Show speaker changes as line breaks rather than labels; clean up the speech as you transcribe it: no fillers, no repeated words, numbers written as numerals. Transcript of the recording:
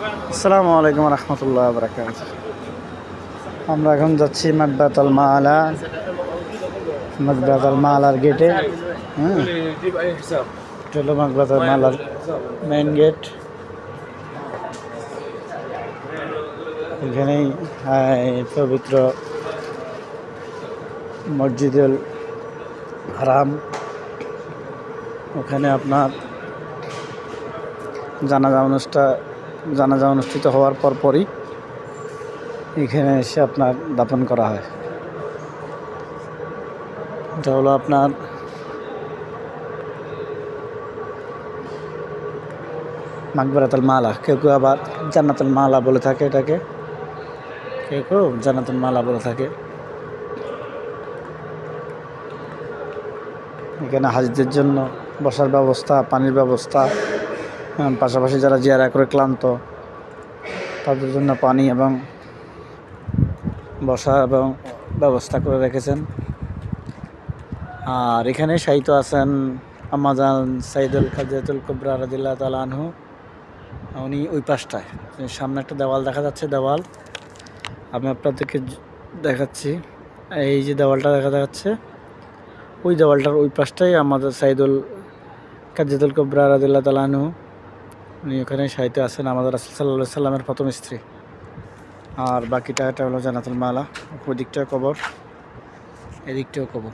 আসসালামু আলাইকুম রহমতুল্লাহ বরকাত। আমরা এখন যাচ্ছি মাকবারাতুল মাআলা, মাকবারাতুল মাআলার গেটে। হ্যাঁ, এটা হলো মাকবারাতুল মাআলার মেইন গেট। এখানেই পবিত্র মসজিদুল হারাম, ওখানে আপনার জানাজা অনুষ্ঠিত হওয়ার পরই এখানে এসে আপনার দাফন করা হয়। এটা হলো আপনার মাকবারাতুল মাআলা, কেউ কেউ আবার জান্নাতুল মাআলা বলে থাকে, এটাকে কেউ কেউ জান্নাতুল মাআলা বলে থাকে। এখানে হাজিদের জন্য বসার ব্যবস্থা, পানির ব্যবস্থা, পাশাপাশি যারা জিয়ারা করে ক্লান্ত তাদের জন্য পানি এবং বসা এবং ব্যবস্থা করে রেখেছেন। আর এখানে শায়িত আছেন আম্মাজান সাইদুল খাদিজাতুল কুবরা রাদিয়াল্লাহু তাআলা আনহু। উনি ওই পাশটায়, সামনে একটা দেওয়াল দেখা যাচ্ছে, দেওয়াল আমি আপনাদেরকে দেখাচ্ছি। এই যে দেওয়ালটা দেখা যাচ্ছে, ওই দেওয়ালটার ওই পাশটাই আমাদের সাইদুল খাদিজাতুল কুবরা রাদিয়াল্লাহু তাআলা আনহু, উনি ওখানে শায়িত আছেন, আমাদের রাসূল সাল্লাল্লাহু আলাইহি সাল্লামের প্রথম স্ত্রী। আর বাকিটা এটা হলো জান্নাতুল মাআলা। ওই দিকটাও কবর, এদিকটাও কবর।